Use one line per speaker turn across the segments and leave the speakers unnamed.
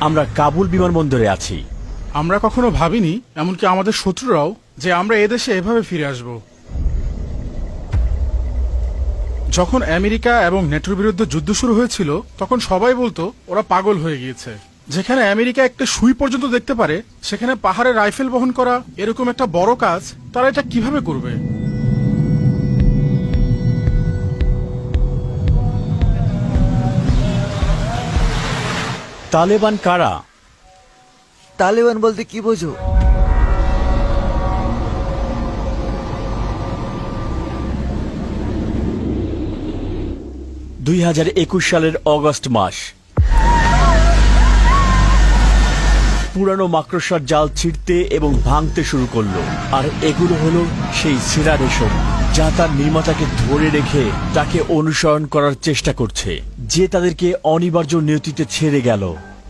আমরা কাবুল বিমানবন্দরে আছি।
আমরা কখনো ভাবিনি, এমনকি আমাদের শত্রুরাও, যে আমরা এদেশে এভাবে ফিরে আসব। যখন আমেরিকা এবং নেটোর বিরুদ্ধে যুদ্ধ শুরু হয়েছিল তখন সবাই বলতো ওরা পাগল হয়ে গিয়েছে। যেখানে আমেরিকা একটা সুই পর্যন্ত দেখতে পারে, সেখানে পাহাড়ে রাইফেল বহন করা এরকম একটা বড় কাজ তারা এটা কিভাবে করবে?
তালেবান কারা?
তালেবান বলতে কি বোঝো?
সালের অগস্ট মাস। পুরানো মাকড়সার জাল ছিঁড়তে এবং ভাঙতে শুরু করলো। আর এগুলো হলো সেই ছেঁড়া রেশম, যা তার নির্মাতাকে ধরে রেখে তাকে অনুসরণ করার চেষ্টা করছে, যে তাদেরকে অনিবার্য নিয়তিতে ছেড়ে গেল।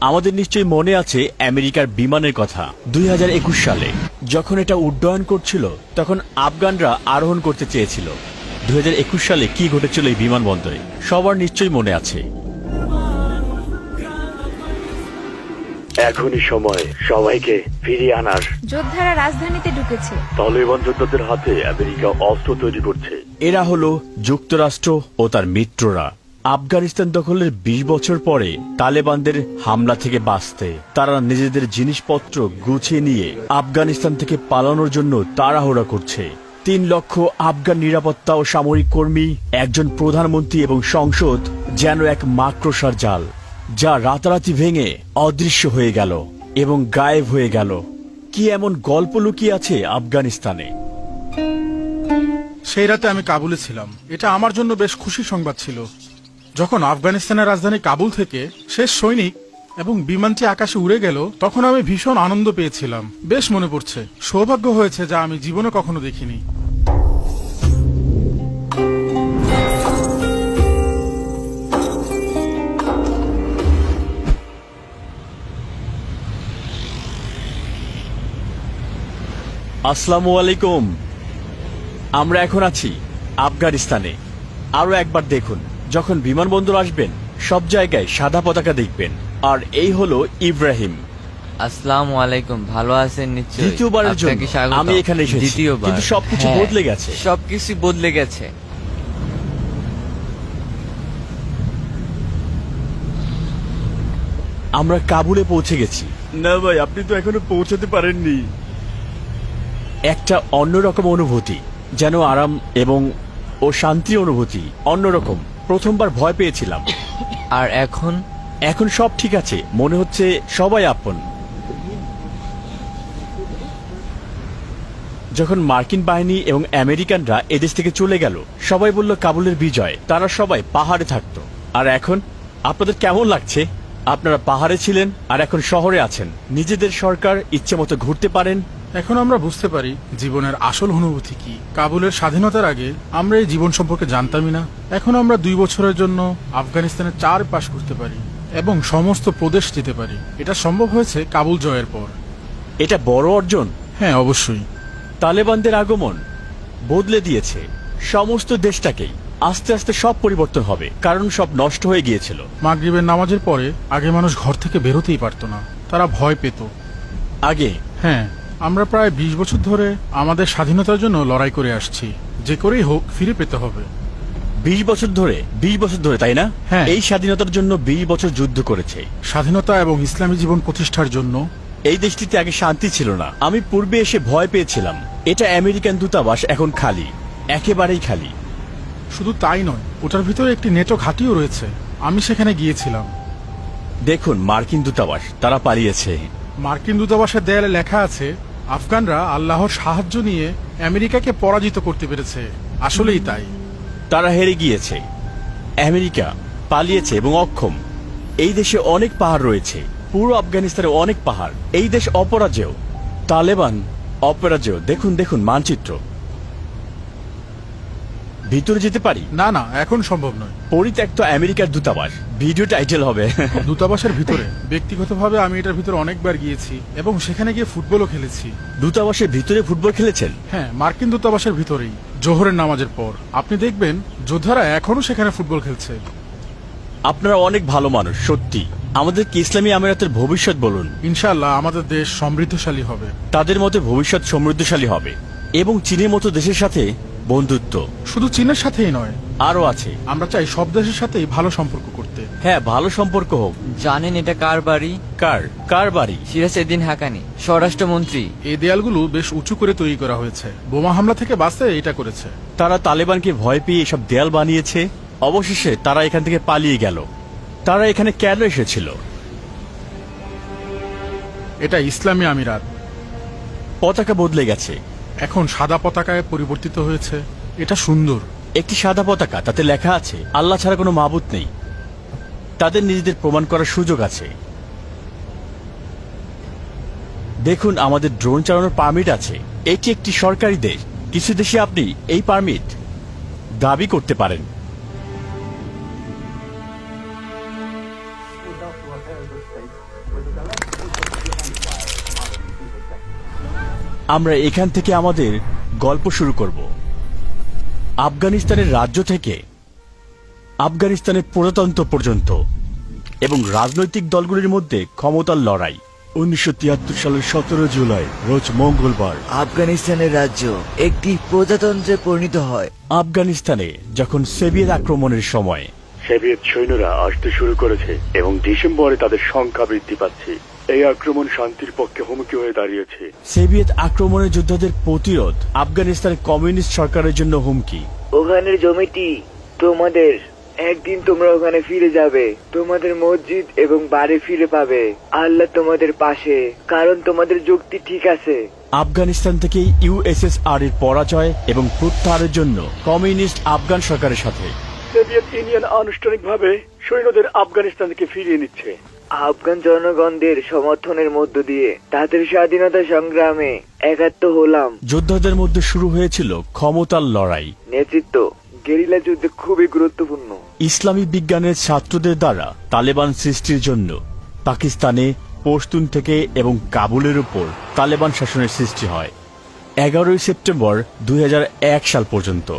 আমাদের নিশ্চয়ই মনে আছে আমেরিকার বিমানের কথা। 2021 সালে যখন এটা উড্ডয়ন করছিল তখন আফগানরা আরোহণ করতে চেয়েছিল। 2021 সালে কি ঘটেছিল এই বিমানবন্দরে সবার নিশ্চয়ই মনে আছে।
এখনই সময় সবাইকে ফিরিয়ে আনার।
যোদ্ধারা রাজধানীতে ঢুকেছে।
তালেবান যোদ্ধাদের হাতে আমেরিকা অস্ত্র তৈরি করছে।
এরা হলো যুক্তরাষ্ট্র ও তার মিত্ররা। আফগানিস্তান দখলের 20 বছর পরে তালেবানদের হামলা থেকে বাঁচতে তারা নিজেদের জিনিসপত্র গুছিয়ে নিয়ে আফগানিস্তান থেকে পালানোর জন্য তাড়াহুড়া করছে। 3 লক্ষ আফগান নিরাপত্তা ও সামরিক কর্মী, একজন প্রধানমন্ত্রী এবং সংসদ যেন এক মাকড়সার জাল, যা রাতারাতি ভেঙে অদৃশ্য হয়ে গেল এবং গায়েব হয়ে গেল। কি এমন গল্প লুকিয়ে আছে আফগানিস্তানে?
সেই রাতে আমি কাবুলে ছিলাম। এটা আমার জন্য বেশ খুশির সংবাদ ছিল। যখন আফগানিস্তানের রাজধানী কাবুল থেকে শেষ সৈনিক এবং বিমানটি আকাশে উড়ে গেল তখন আমি ভীষণ আনন্দ পেয়েছিলাম। বেশ মনে পড়ছে, সৌভাগ্য হয়েছে যা আমি জীবনে কখনো দেখিনি।
আসসালামু আলাইকুম। আমরা এখন আছি আফগানিস্তানে। আরো একবার দেখুন, যখন বিমানবন্দর আসবেন সব জায়গায় সাদা পতাকা দেখবেন। আর এই হলো ইব্রাহিম।
আসসালামু আলাইকুম, ভালো আছেন নিশ্চয়ই?
দ্বিতীয়বারের জন্য
আপনাকে স্বাগতম।
আমি এখানে এসেছি,
দ্বিতীয়বার।
কিন্তু সবকিছু
হ্যাঁ,
বদলে গেছে।
সবকিছু বদলে গেছে।
আমরা কাবুলে পৌঁছে গেছি। না ভাই, আপনি তো এখনো পৌঁছাতে পারেননি। একটা অন্যরকম অনুভূতি, যেন আরাম এবং শান্তির অনুভূতি। অন্যরকম। প্রথমবার ভয় পেয়েছিলাম,
আর এখন
এখন সব ঠিক আছে। মনে হচ্ছে সবাই আপন। যখন মার্কিন বাহিনী এবং আমেরিকানরা এদেশ থেকে চলে গেল সবাই বলল কাবুলের বিজয়। তারা সবাই পাহাড়ে থাকতো। আর এখন আপনাদের কেমন লাগছে? আপনারা পাহাড়ে ছিলেন আর এখন শহরে আছেন। নিজেদের সরকার, ইচ্ছে মতো ঘুরতে পারেন।
এখন আমরা বুঝতে পারি জীবনের আসল অনুভূতি কি। কাবুলের স্বাধীনতার আগে আমরা এই জীবন সম্পর্কে জানতামই না। এখন আমরা 2 বছরের জন্য আফগানিস্তানের চারপাশ ঘুরতে পারি এবং সমস্ত প্রদেশ যেতে পারি। এটা সম্ভব হয়েছে কাবুল জয়ের পর।
এটা বড় অর্জন।
হ্যাঁ, অবশ্যই।
তালেবানদের আগমন বদলে দিয়েছে সমস্ত দেশটাকেই। আস্তে আস্তে সব পরিবর্তন হবে, কারণ সব নষ্ট হয়ে গিয়েছিল।
মাগরিবের নামাজের পরে আগে মানুষ ঘর থেকে বেরোতেই পারত না, তারা ভয় পেত।
আগে
হ্যাঁ, আমরা প্রায় 20 বছর ধরে আমাদের স্বাধীনতার জন্য লড়াই করে আসছি। যে করেই হোক ফিরে পেতে হবে।
20 বছর ধরে, 20 বছর ধরে, তাই না?
হ্যাঁ।
এই স্বাধীনতার জন্য 20 বছর যুদ্ধ করেছে।
স্বাধীনতা এবং ইসলামী জীবন প্রতিষ্ঠার জন্য।
এই দেশটিতে আগে শান্তি ছিল না। আমি পূর্বে এসে ভয় পেয়েছিলাম। এটা আমেরিকান দূতাবাস এখন খালি, একেবারেই খালি।
শুধু তাই নয়, ওটার ভিতরে একটি নেটো ঘাঁটিও রয়েছে। আমি সেখানে গিয়েছিলাম।
দেখুন, মার্কিন দূতাবাস, তারা পালিয়েছে।
মার্কিন দূতাবাসের দেয়ালে লেখা আছে, আফগানরা আল্লাহর সাহায্য নিয়ে আমেরিকাকে পরাজিত করতে পেরেছে। আসলেই তাই।
তারা হেরে গিয়েছে। আমেরিকা পালিয়েছে এবং অক্ষম। এই দেশে অনেক পাহাড় রয়েছে, পুরো আফগানিস্তানে অনেক পাহাড়। এই দেশ অপরাজেয়। তালেবান অপরাজেয়। দেখুন দেখুন মানচিত্র। ভিতরে যেতে পারি?
না না, এখন সম্ভব নয়।
পরিত্যক্ত আমেরিকার দূতাবাস, ভিডিও টাইটেল হবে।
দূতাবাসের ভিতরে ব্যক্তিগতভাবে আমি এটার ভিতরে অনেকবার গিয়েছি এবং সেখানে গিয়ে ফুটবলও খেলেছি।
দূতাবাসের ভিতরে ফুটবল খেলেছেন?
হ্যাঁ, মার্কিন দূতাবাসের ভিতরেই জোহরের নামাজের পর। আপনি দেখবেন যোদ্ধারা এখনো সেখানে ফুটবল খেলছে।
আপনারা অনেক ভালো মানুষ, সত্যি। আমাদেরকে ইসলামী আমিরাতের ভবিষ্যৎ বলুন।
ইনশাআল্লাহ আমাদের দেশ সমৃদ্ধশালী হবে।
তাদের মতে ভবিষ্যৎ সমৃদ্ধশালী হবে এবং চীনের মতো দেশের সাথে বন্ধুত্ব।
শুধু চীনের সাথেই নয়,
আরও আছে।
আমরা চাই সব দেশের সাথেই ভালো সম্পর্ক করতে।
হ্যাঁ, ভালো সম্পর্ক হোক।
জানেন এটা কার বাড়ি?
কার বাড়ি?
সিরাজউদ্দিন হাকানি, স্বরাষ্ট্রমন্ত্রী।
এই দেয়ালগুলো বেশ উঁচু করে তৈরি করা হয়েছে। বোমা হামলা থেকে বাঁচতে এটা করেছে।
তারা তালেবানকে ভয় পেয়ে এসব দেয়াল বানিয়েছে। অবশেষে তারা এখান থেকে পালিয়ে গেল। তারা এখানে কেন এসেছিল?
এটা ইসলামী আমিরাত।
পতাকা বদলে গেছে,
এখন সাদা পতাকায় পরিবর্তিত হয়েছে। এটা সুন্দর।
একটি সাদা পতাকা, তাতে লেখা আছে আল্লাহ ছাড়া কোনো মাবুদ নেই। তাদের নিজেদের প্রমাণ করার সুযোগ আছে। দেখুন, আমাদের ড্রোন চালানোর পারমিট আছে। এটি একটি সরকারি দেশ। কিছু দেশে আপনি এই পারমিট দাবি করতে পারেন। আমরা এখান থেকে আমাদের গল্প শুরু করব। আফগানিস্তানের রাজ্য থেকে আফগানিস্তানের প্রজাতন্ত্র পর্যন্ত এবং রাজনৈতিক দলগুলির মধ্যে ক্ষমতার লড়াই। 1973 সালের 17 জুলাই রোজ মঙ্গলবার
আফগানিস্তানের রাজ্য একটি প্রজাতন্ত্রে পরিণত হয়।
আফগানিস্তানে যখন সোভিয়েত আক্রমণের সময়
সোভিয়েত সৈন্যরা আসতে শুরু করেছে এবং ডিসেম্বরে তাদের সংখ্যা বৃদ্ধি পাচ্ছে। এই আক্রমণ শান্তির পক্ষে হুমকি হয়ে দাঁড়িয়েছে।
সোভিয়েত আক্রমণের যোদ্ধাদের প্রতিরোধ আফগানিস্তানের কমিউনিস্ট সরকারের জন্য হুমকি।
ওখানের জমিটি তোমাদের, একদিন তোমরা ওখানে ফিরে যাবে, তোমাদের মসজিদ এবং বাড়ি ফিরে পাবে। আল্লাহ তোমাদের পাশে, কারণ তোমাদের যুক্তি ঠিক আছে।
আফগানিস্তান থেকে ইউএসএসআর এর পরাজয় এবং প্রত্যাহারের জন্য কমিউনিস্ট আফগান সরকারের সাথে
সোভিয়েত ইউনিয়ন আনুষ্ঠানিকভাবে সৈন্যদের আফগানিস্তান থেকে ফিরিয়ে নিচ্ছে।
আফগান জনগণদের সমর্থনের মধ্য দিয়ে তাদের স্বাধীনতা সংগ্রামে একাত্ম হলাম।
যোদ্ধাদের মধ্যে শুরু হয়েছিল ক্ষমতার লড়াই।
নেতৃত্ব গেরিলা যুদ্ধে খুবই গুরুত্বপূর্ণ।
ইসলামী বিজ্ঞানের ছাত্রদের দ্বারা তালেবান সৃষ্টির জন্য পাকিস্তানে পশতুন থেকে এবং কাবুলের উপর তালেবান শাসনের সৃষ্টি হয় 11 সেপ্টেম্বর 2001 সাল পর্যন্ত।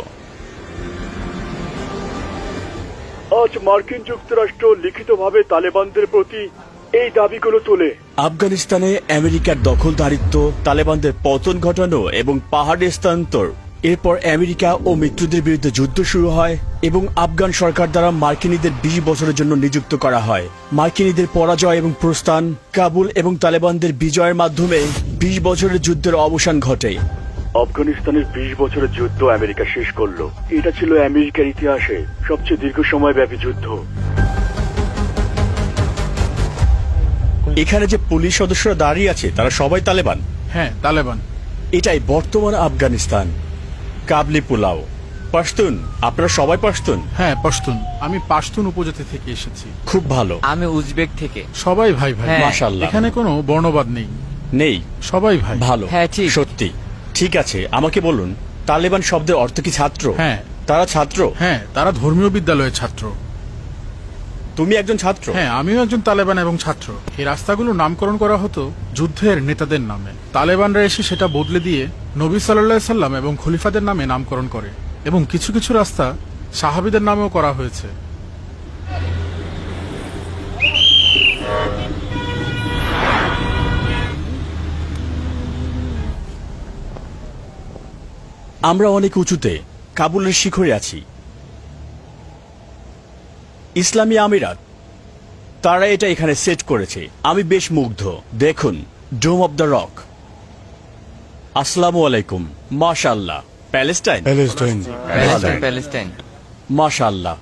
আজ মার্কিন যুক্তরাষ্ট্র লিখিতভাবে তালেবানদের প্রতি এই দাবিগুলো তোলে।
আফগানিস্তানে আমেরিকার দখলদারিত্ব, তালেবানদের পতন ঘটানো এবং পাহাড়ে স্থানান্তর। এরপর আমেরিকা ও মিত্রদের বিরুদ্ধে যুদ্ধ শুরু হয় এবং আফগান সরকার দ্বারা মার্কিনীদের 20 বছরের জন্য নিযুক্ত করা হয়। মার্কিনীদের পরাজয় এবং প্রস্থান, কাবুল এবং তালেবানদের বিজয়ের মাধ্যমে 20 বছরের যুদ্ধের অবসান ঘটে।
আফগানিস্তানের 20 বছরের যুদ্ধ আমেরিকা শেষ করলো। এটা ছিল আমেরিকার ইতিহাসে সবচেয়ে দীর্ঘ সময় ব্যাপী যুদ্ধ।
এখানে যে পুলিশ সদস্যরা দাঁড়িয়ে আছে তারা সবাই তালেবান।
হ্যাঁ, তালেবান।
এটাই বর্তমান আফগানিস্তান। কাবলি পোলাও, পশতুন। আপনারা সবাই পশতুন?
হ্যাঁ, পশতুন। আমি পাশতুন উপজাতি থেকে এসেছি।
খুব ভালো।
আমি উজবেক থেকে।
সবাই ভাই ভাই।
হ্যাঁ।
মাশাআল্লাহ।
এখানে কোনো বর্ণবাদ নেই।
নেই?
সবাই ভাই।
ভালো।
হ্যাঁ, ঠিক।
সত্যি। ঠিক আছে, আমাকে বলুন, তালেবান শব্দের অর্থ কি ছাত্র?
হ্যাঁ।
তারা ছাত্র?
হ্যাঁ, তারা ধর্মীয় বিদ্যালয়ের ছাত্র।
তুমি একজন ছাত্র?
হ্যাঁ, আমিও একজন তালেবান এবং ছাত্র। এই রাস্তাগুলো নামকরণ করা হতো যুদ্ধের নেতাদের নামে। তালেবানরা এসে সেটা বদলে দিয়ে নবী সাল্লাল্লাহু আলাইহি সাল্লাম এবং খলিফাদের নামে নামকরণ করে এবং কিছু কিছু রাস্তা সাহাবীদের নামেও করা হয়েছে।
আমরা অনেক উঁচুতে কাবুলের শিখরে আছি। ইসলামী আমিরাত তারা এটা এখানে সেট করেছে। আমি বেশ মুগ্ধ। দেখুন, ডোম অব দ্য রক। আসসালামু আলাইকুম। মাশাআল্লাহ। প্যালেস্টাইন?
প্যালেস্টাইন।
মাশাআল্লাহ।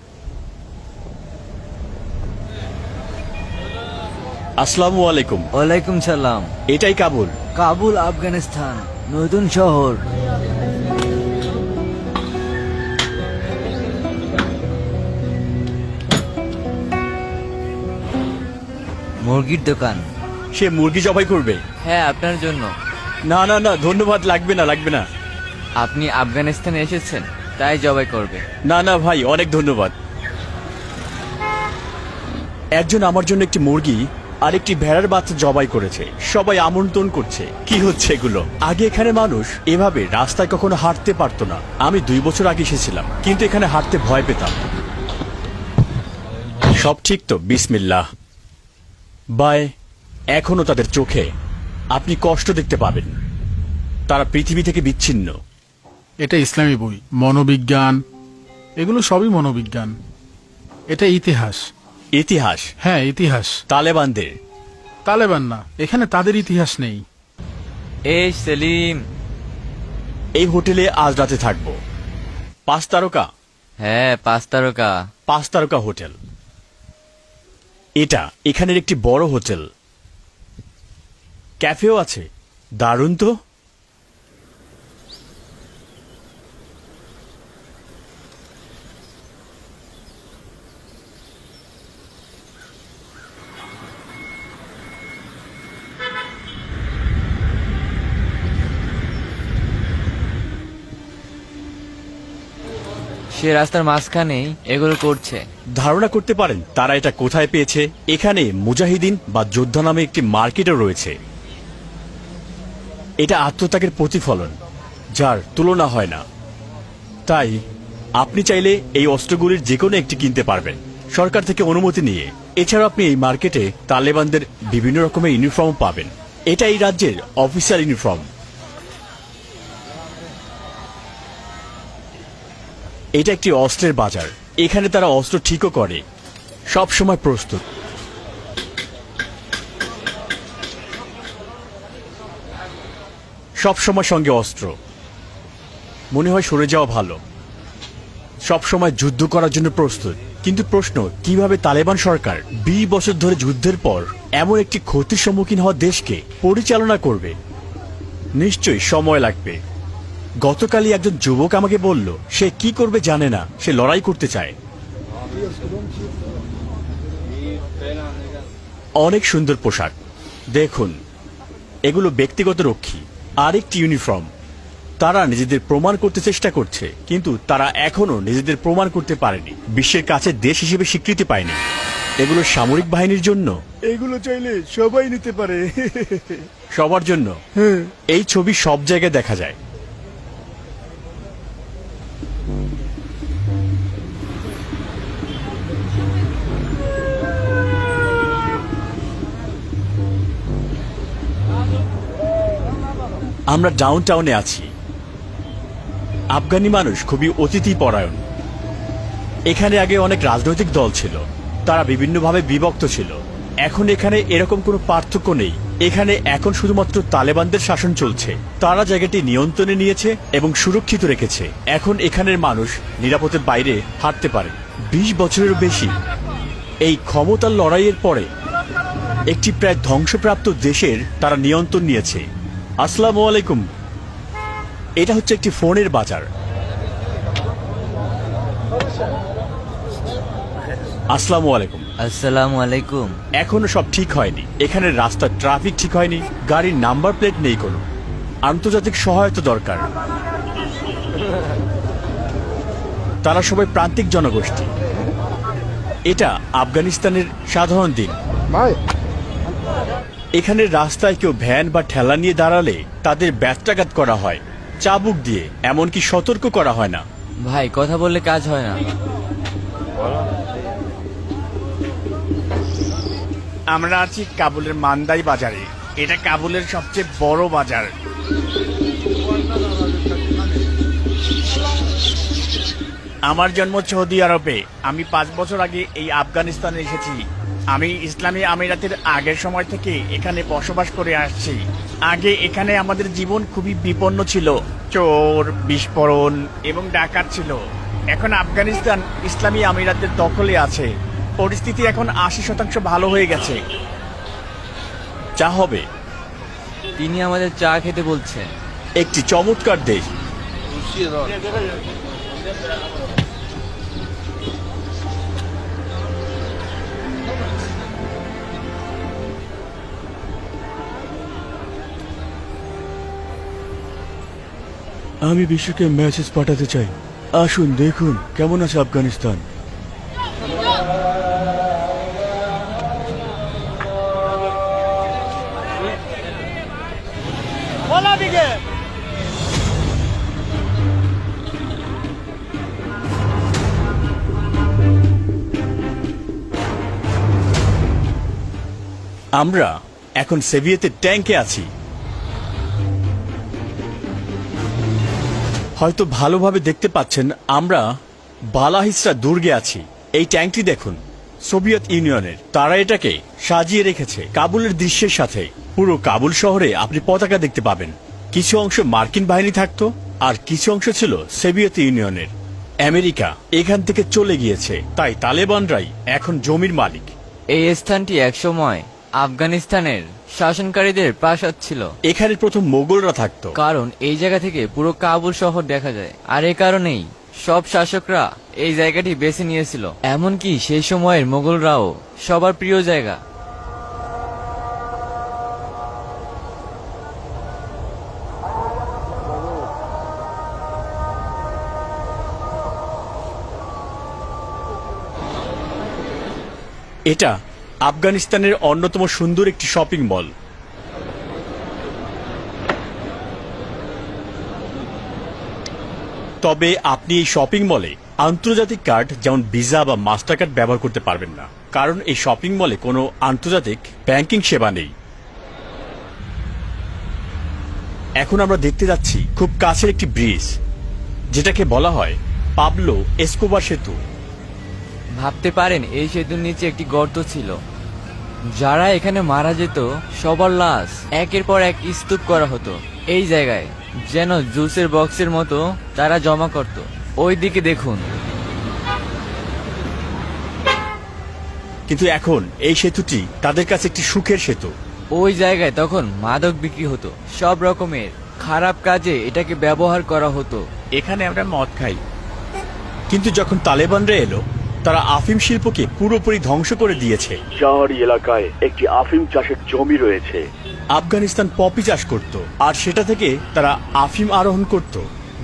আসসালামু আলাইকুম।
ওয়ালাইকুম সালাম।
এটাই কাবুল?
কাবুল আফগানিস্তান, নতুন শহর। মুরগির দোকান।
সে মুরগি জবাই করবে?
হ্যাঁ, আপনার জন্য।
না না না, ধন্যবাদ। লাগবে না, লাগবে না।
আপনি আফগানিস্তানে এসেছেন, তাই জবাই করবে।
না না ভাই, অনেক ধন্যবাদ। একজন আমার জন্য একটি মুরগি আর একটি ভেড়ার বাচ্চা জবাই করেছে। সবাই আমন্ত্রণ করছে। কি হচ্ছে এগুলো? আগে এখানে মানুষ এভাবে রাস্তায় কখনো হাঁটতে পারতো না। আমি 2 বছর আগে এসেছিলাম, কিন্তু এখানে হাঁটতে ভয় পেতাম। সব ঠিক তো? বিসমিল্লাহ। বাই এখনো তাদের চোখে আপনি কষ্ট দেখতে পাবেন। তারা পৃথিবী থেকে বিচ্ছিন্ন।
এটা ইসলামী বই, মনোবিজ্ঞান, এগুলো সবই মনোবিজ্ঞান। এটা ইতিহাস।
ইতিহাস?
হ্যাঁ, ইতিহাস।
তালেবানদের?
তালেবান না, এখানে তাদের ইতিহাস নেই।
এই সেলিম।
এই হোটেলে আজ রাতে থাকবো। 5 তারকা?
হ্যাঁ, 5 তারকা।
5 তারকা হোটেল। এটা এখানের একটি বড় হোটেল, ক্যাফেও আছে। দারুণ তো।
সে রাস্তার মাঝখানেই এগুলো করছে।
ধারণা করতে পারেন তারা এটা কোথায় পেয়েছে? এখানে মুজাহিদিন বা যোদ্ধা নামে একটি মার্কেটও রয়েছে। এটা আত্মত্যাগের প্রতিফলন, যার তুলনা হয় না। তাই আপনি চাইলে এই অস্ত্রগুলির যে কোনো একটি কিনতে পারবেন সরকার থেকে অনুমতি নিয়ে। এছাড়া আপনি এই মার্কেটে তালেবানদের বিভিন্ন রকমের ইউনিফর্ম পাবেন। এটা এই রাজ্যের অফিসিয়াল ইউনিফর্ম। এটা একটি অস্ত্রের বাজার। এখানে তারা অস্ত্র ঠিকও করে, সব সময় প্রস্তুত। সব সময় সঙ্গে অস্ত্র। মনে হয় সরে যাওয়া ভালো। সব সময় যুদ্ধ করার জন্য প্রস্তুত। কিন্তু প্রশ্ন, কিভাবে তালেবান সরকার 20 বছর ধরে যুদ্ধের পর এমন একটি ক্ষতির সম্মুখীন হওয়া দেশকে পরিচালনা করবে? নিশ্চয়ই সময় লাগবে। গতকালই একজন যুবক আমাকে বলল সে কি করবে জানে না, সে লড়াই করতে চায়। অনেক সুন্দর পোশাক দেখুন, এগুলো ব্যক্তিগত রক্ষী। আরেকটি ইউনিফর্ম। তারা নিজেদের প্রমাণ করতে চেষ্টা করছে, কিন্তু তারা এখনো নিজেদের প্রমাণ করতে পারেনি, বিশ্বের কাছে দেশ হিসেবে স্বীকৃতি পায়নি। এগুলো সামরিক বাহিনীর জন্য। এগুলো চাইলে সবাই নিতে পারে। সবার জন্য। এই ছবি সব জায়গায় দেখা যায়। আমরা ডাউন টাউনে আছি। আফগানি মানুষ খুবই অতিথি পরায়ণ। এখানে আগে অনেক রাজনৈতিক দল ছিল, তারা বিভিন্নভাবে বিভক্ত ছিল। এখন এখানে এরকম কোনো পার্থক্য নেই। এখানে এখন শুধুমাত্র তালেবানদের শাসন চলছে। তারা জায়গাটি নিয়ন্ত্রণে নিয়েছে এবং সুরক্ষিত রেখেছে। এখন এখানের মানুষ নিরাপদের বাইরে হাঁটতে পারে। 20 বছরেরও বেশি এই ক্ষমতার লড়াইয়ের পরে একটি প্রায় ধ্বংসপ্রাপ্ত দেশের তারা নিয়ন্ত্রণ নিয়েছে। আসসালামু আলাইকুম। এটা হচ্ছে একটি ফোনের বাজার। আসসালামু আলাইকুম।
আসসালামু আলাইকুম।
এখনো সব ঠিক হয়নি। এখানে রাস্তার ট্রাফিক ঠিক হয়নি, গাড়ির নাম্বার প্লেট নেই কোনো। আন্তর্জাতিক সহায়তা দরকার। তারা সবাই প্রান্তিক জনগোষ্ঠী। এটা আফগানিস্তানের সাধারণ দিন। এখানে রাস্তায় কেউ ভ্যান বা ঠেলা নিয়ে দাঁড়ালে তাদের ব্যত্যাঘাত করা হয় চাবুক দিয়ে, এমনকি সতর্ক করা হয় না।
ভাই, কথা বললে কাজ হয় না।
আমরা আছি কাবুলের মান্দাই বাজারে। এটা কাবুলের সবচেয়ে বড় বাজার। আমার জন্ম সৌদি আরবে। আমি 5 বছর আগে এই আফগানিস্তানে এসেছি। আমি ইসলামী আমিরাতের আগের সময় থেকে এখানে বসবাস করে আসছি। আগে এখানে আমাদের জীবন খুবই বিপন্ন ছিল, চোর, বিস্ফোরণ এবং ডাকাত ছিল। এখন আফগানিস্তান ইসলামী আমিরাতের দখলে আছে। পরিস্থিতি এখন 80% ভালো হয়ে গেছে। চা হবে?
তিনি আমাদের চা খেতে বলছেন।
একটি চমৎকার দেশ। আমি বিশ্বকে মেসেজ পাঠাতে চাই। আসুন দেখুন কেমন আছে আফগানিস্তান। আমরা এখন সোভিয়েতের ট্যাঙ্কে আছি। হয়তো ভালোভাবে দেখতে পাচ্ছেন, আমরা বালাহিসরা দুর্গে আছি। এই ট্যাঙ্কটি দেখুন, সোভিয়েত ইউনিয়নের। তারা এটাকে সাজিয়ে রেখেছে কাবুলের দৃশ্যের সাথে। পুরো কাবুল শহরে আপনি পতাকা দেখতে পাবেন। কিছু অংশ মার্কিন বাহিনী থাকতো, আর কিছু অংশ ছিল সোভিয়েত ইউনিয়নের। আমেরিকা এখান থেকে চলে গিয়েছে, তাই তালেবানরাই এখন জমির মালিক।
এই স্থানটি একসময় আফগানিস্তানের শাসনকারীদের প্রাসাদ ছিল,
এখানে প্রথম মোগলরা থাকতো।
কারণ এই জায়গা থেকে পুরো কাবুল শহর দেখা যায়। আর এই কারণেই সব শাসকরা এই জায়গাটি বেছে নিয়েছিল, এমনকি সেই সময়ের মোগলরাও সবার প্রিয় জায়গা।
এটা আফগানিস্তানের অন্যতম সুন্দর একটি শপিং মল। তবে আপনি এই শপিং মলে আন্তর্জাতিক কার্ড যেমন ভিসা বা মাস্টার কার্ড ব্যবহার করতে পারবেন না, কারণ এই শপিং মলে কোনো আন্তর্জাতিক ব্যাংকিং সেবা নেই। এখন আমরা দেখতে যাচ্ছি খুব কাছের একটি ব্রিজ, যেটাকে বলা হয় পাবলো এসকোবার সেতু।
ভাবতে পারেন এই সেতুর নিচে একটি গর্ত ছিল। যারা এখানে মারা যেত সবার লাশ একের পর এক স্তূপ করা হতো এই জায়গায়, যেন জুসের বক্সের মতো তারা জমা করত। ওই দিকে দেখুন।
কিন্তু এখন এই সেতুটি তাদের কাছে একটি সুখের সেতু।
ওই জায়গায় তখন মাদক বিক্রি হতো, সব রকমের খারাপ কাজে এটাকে ব্যবহার করা হতো।
এখানে আমরা মদ খাই। কিন্তু যখন তালেবানরা এলো, তারা আফিম শিল্পকে পুরোপুরি ধ্বংস করে দিয়েছে।
শহরি এলাকায় একটি আফিম চাষের জমি রয়েছে।
আফগানিস্তান পপি চাষ করত, আর সেটা থেকে তারা আফিম আরোহণ করত।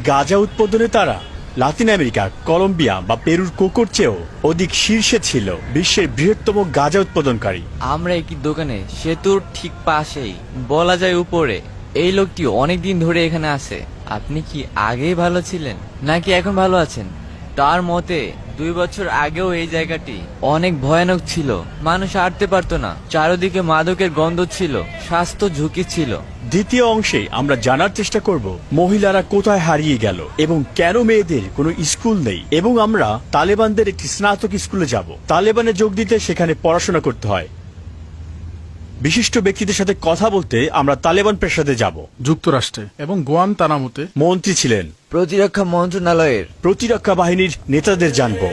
গাঁজা উৎপাদনে তারা লাতিন আমেরিকা, কলম্বিয়া বা পেরুর কোকোর চেয়েও অধিক শীর্ষে ছিল, বিশ্বের বৃহত্তম গাঁজা উৎপাদনকারী।
আমরা একটি দোকানে সেতুর ঠিক পাশেই, বলা যায় উপরে, এই লোকটি অনেকদিন ধরে এখানে আছে। আপনি কি আগেই ভালো ছিলেন নাকি এখন ভালো আছেন? তার মতে 2 বছর আগেও এই জায়গাটি অনেক ভয়ানক ছিল, মানুষ হাঁটতে পারতো না, চারদিকে মাদকের গন্ধ ছিল, স্বাস্থ্য ঝুঁকি ছিল।
দ্বিতীয় অংশে আমরা জানার চেষ্টা করব মহিলারা কোথায় হারিয়ে গেল এবং কেন মেয়েদের কোনো স্কুল নেই, এবং আমরা তালেবানদের একটি স্নাতক স্কুলে যাব। তালেবানে যোগ দিতে সেখানে পড়াশোনা করতে হয়। বিশিষ্ট ব্যক্তিদের সাথে কথা বলতে আমরা তালেবান প্রাসাদে যাব।
যুক্তরাষ্ট্রে এবং গোয়ান্তানামোতে
মন্ত্রী ছিলেন,
প্রতিরক্ষা মন্ত্রণালয়ের
প্রতিরক্ষা বাহিনীর নেতাদের জানবো।